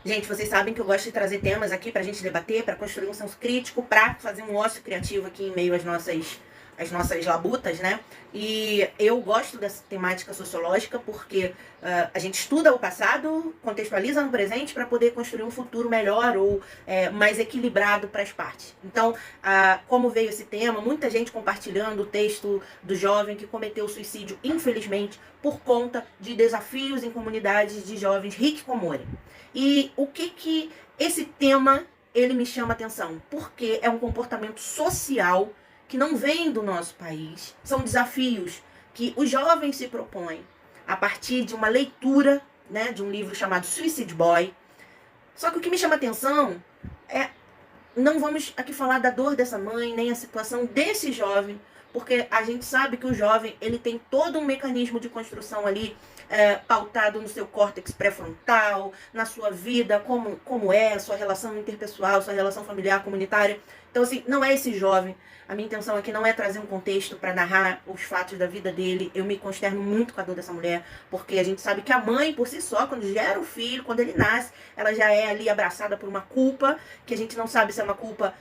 Gente, vocês sabem que eu gosto de trazer temas aqui pra gente debater, pra construir um senso crítico, pra fazer um ócio criativo aqui em meio às nossas labutas, né? E eu gosto dessa temática sociológica porque a gente estuda o passado, contextualiza no presente para poder construir um futuro melhor ou mais equilibrado para as partes. Então, como veio esse tema, muita gente compartilhando o texto do jovem que cometeu suicídio, infelizmente, por conta de desafios em comunidades de jovens hikikomori. E o que esse tema ele me chama atenção? Porque é um comportamento social que não vem do nosso país. São desafios que os jovens se propõem a partir de uma leitura, né, de um livro chamado Suicide Boy. Só que o que me chama atenção é, não vamos aqui falar da dor dessa mãe, nem a situação desse jovem, porque a gente sabe que o jovem ele tem todo um mecanismo de construção ali pautado no seu córtex pré-frontal, na sua vida, como é a sua relação interpessoal, sua relação familiar, comunitária. Então, assim, não é esse jovem. A minha intenção aqui não é trazer um contexto para narrar os fatos da vida dele. Eu me consterno muito com a dor dessa mulher, porque a gente sabe que a mãe, por si só, quando gera o filho, quando ele nasce, ela já é ali abraçada por uma culpa, que a gente não sabe se é uma culpa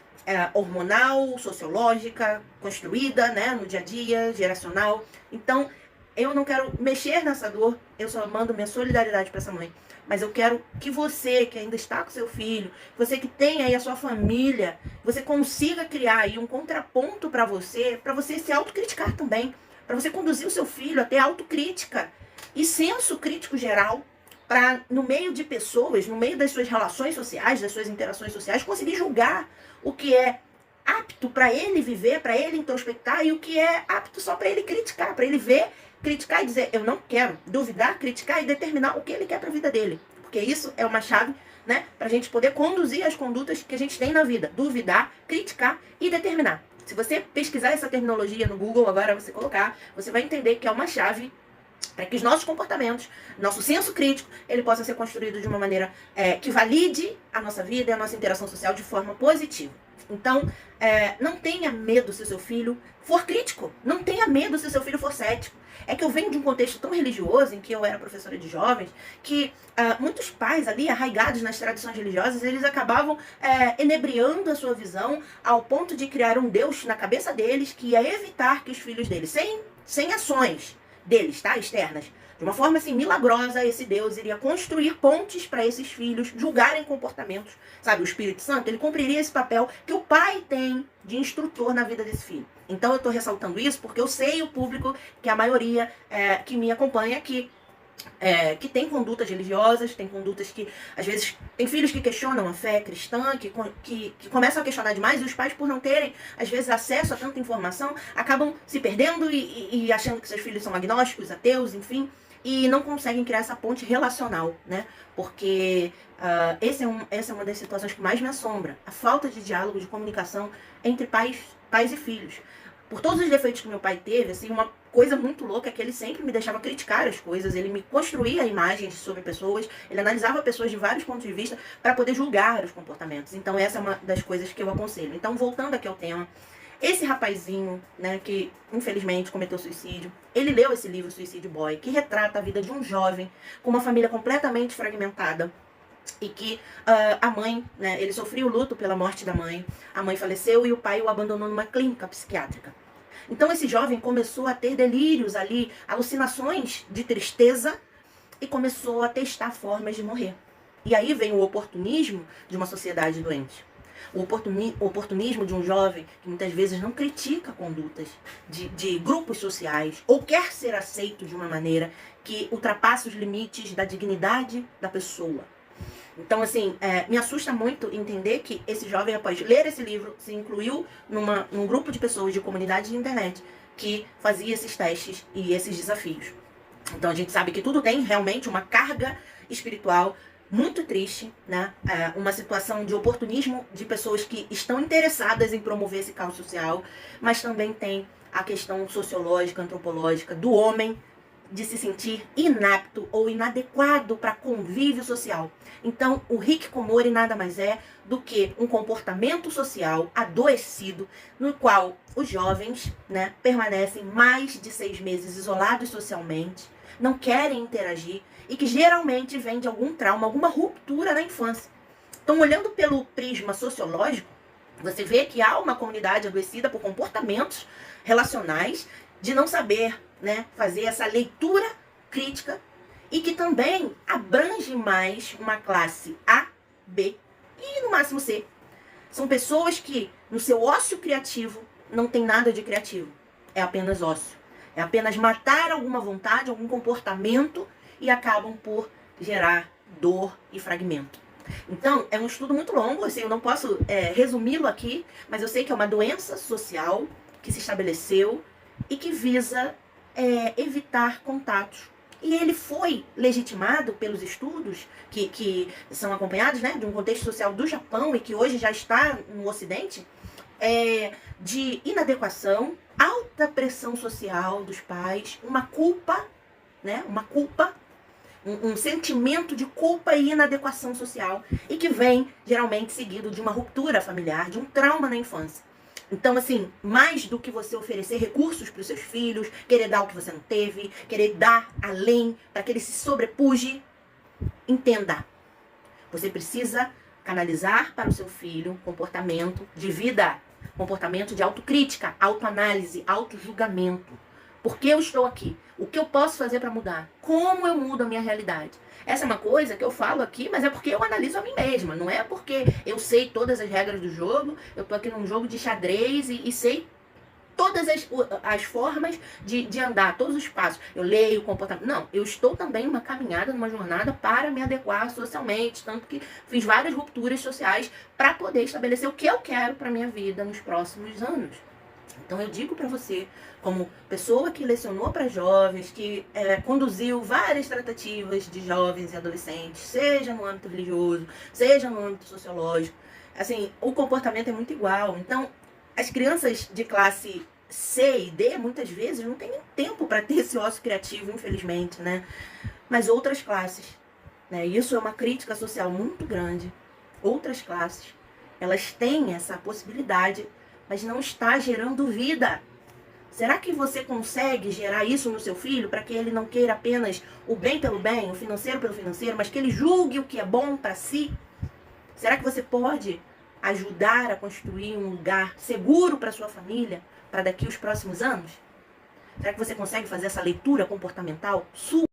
hormonal, sociológica, construída, né, no dia a dia, geracional. Então, eu não quero mexer nessa dor, eu só mando minha solidariedade para essa mãe. Mas eu quero que você, que ainda está com seu filho, você que tem aí a sua família, você consiga criar aí um contraponto para você se autocriticar também, para você conduzir o seu filho a ter autocrítica e senso crítico geral, para no meio de pessoas, no meio das suas relações sociais, das suas interações sociais, conseguir julgar o que é apto para ele viver, para ele introspectar, e o que é apto só para ele criticar, para ele ver, criticar e dizer, eu não quero, duvidar, criticar e determinar o que ele quer para a vida dele. Porque isso é uma chave, né, para a gente poder conduzir as condutas que a gente tem na vida. Duvidar, criticar e determinar. Se você pesquisar essa terminologia no Google, agora você colocar, você vai entender que é uma chave para que os nossos comportamentos, nosso senso crítico, ele possa ser construído de uma maneira que valide a nossa vida e a nossa interação social de forma positiva. Então, não tenha medo se o seu filho for crítico. Não tenha medo se o seu filho for cético. É que eu venho de um contexto tão religioso, em que eu era professora de jovens, que muitos pais ali, arraigados nas tradições religiosas, eles acabavam enebriando a sua visão ao ponto de criar um Deus na cabeça deles que ia evitar que os filhos deles, sem ações deles, tá? Externas. De uma forma assim milagrosa, esse Deus iria construir pontes para esses filhos julgarem comportamentos. Sabe, o Espírito Santo, ele cumpriria esse papel que o pai tem de instrutor na vida desse filho. Então eu estou ressaltando isso porque eu sei o público, que a maioria que me acompanha aqui, que tem condutas religiosas, tem condutas que, às vezes, tem filhos que questionam a fé cristã, que começam a questionar demais, e os pais, por não terem, às vezes, acesso a tanta informação, acabam se perdendo e achando que seus filhos são agnósticos, ateus, enfim, e não conseguem criar essa ponte relacional, né? Porque essa é uma das situações que mais me assombra, a falta de diálogo, de comunicação entre pais e filhos. Por todos os defeitos que meu pai teve, assim, uma coisa muito louca é que ele sempre me deixava criticar as coisas, ele me construía imagens sobre pessoas, ele analisava pessoas de vários pontos de vista para poder julgar os comportamentos. Então essa é uma das coisas que eu aconselho. Então, voltando aqui ao tema, esse rapazinho, né, que infelizmente cometeu suicídio, ele leu esse livro Suicide Boy, que retrata a vida de um jovem com uma família completamente fragmentada, e que a mãe, né, ele sofreu o luto pela morte da mãe, a mãe faleceu e o pai o abandonou numa clínica psiquiátrica. Então esse jovem começou a ter delírios ali, alucinações de tristeza, e começou a testar formas de morrer. E aí vem o oportunismo de uma sociedade doente. O oportunismo de um jovem que muitas vezes não critica condutas de grupos sociais ou quer ser aceito de uma maneira que ultrapassa os limites da dignidade da pessoa. Então, assim, me assusta muito entender que esse jovem, após ler esse livro, se incluiu num grupo de pessoas de comunidade de internet que fazia esses testes e esses desafios. Então, a gente sabe que tudo tem realmente uma carga espiritual muito triste, né? Uma situação de oportunismo de pessoas que estão interessadas em promover esse caos social, mas também tem a questão sociológica, antropológica do homem de se sentir inapto ou inadequado para convívio social. Então, o hikikomori nada mais é do que um comportamento social adoecido, no qual os jovens, né, permanecem mais de 6 meses isolados socialmente, não querem interagir e que geralmente vem de algum trauma, alguma ruptura na infância. Então, olhando pelo prisma sociológico, você vê que há uma comunidade adoecida por comportamentos relacionais, de não saber, né, fazer essa leitura crítica, e que também abrange mais uma classe A, B e no máximo C. São pessoas que no seu ócio criativo não tem nada de criativo, é apenas ócio. É apenas matar alguma vontade, algum comportamento, e acabam por gerar dor e fragmento. Então, é um estudo muito longo, assim, eu não posso resumi-lo aqui, mas eu sei que é uma doença social que se estabeleceu e que visa evitar contatos. E ele foi legitimado pelos estudos que são acompanhados, né, de um contexto social do Japão e que hoje já está no Ocidente, de inadequação, alta pressão social dos pais, uma culpa, né, um sentimento de culpa e inadequação social, e que vem geralmente seguido de uma ruptura familiar, de um trauma na infância. Então, assim, mais do que você oferecer recursos para os seus filhos, querer dar o que você não teve, querer dar além para que ele se sobrepuje, entenda. Você precisa canalizar para o seu filho comportamento de vida, comportamento de autocrítica, autoanálise, autojulgamento. Por que eu estou aqui? O que eu posso fazer para mudar? Como eu mudo a minha realidade? Essa é uma coisa que eu falo aqui, mas é porque eu analiso a mim mesma. Não é porque eu sei todas as regras do jogo, eu tô aqui num jogo de xadrez e sei todas as formas de andar, todos os passos. Eu leio o comportamento. Não, eu estou também numa caminhada, numa jornada para me adequar socialmente. Tanto que fiz várias rupturas sociais para poder estabelecer o que eu quero para minha vida nos próximos anos. Então eu digo para você, como pessoa que lecionou para jovens, que conduziu várias tratativas de jovens e adolescentes, seja no âmbito religioso, seja no âmbito sociológico, assim, o comportamento é muito igual. Então, as crianças de classe C e D, muitas vezes, não têm nem tempo para ter esse ócio criativo, infelizmente, né? Mas outras classes, né? Isso é uma crítica social muito grande. Outras classes, elas têm essa possibilidade, mas não está gerando vida. Será que você consegue gerar isso no seu filho para que ele não queira apenas o bem pelo bem, o financeiro pelo financeiro, mas que ele julgue o que é bom para si? Será que você pode ajudar a construir um lugar seguro para sua família para daqui os próximos anos? Será que você consegue fazer essa leitura comportamental sua?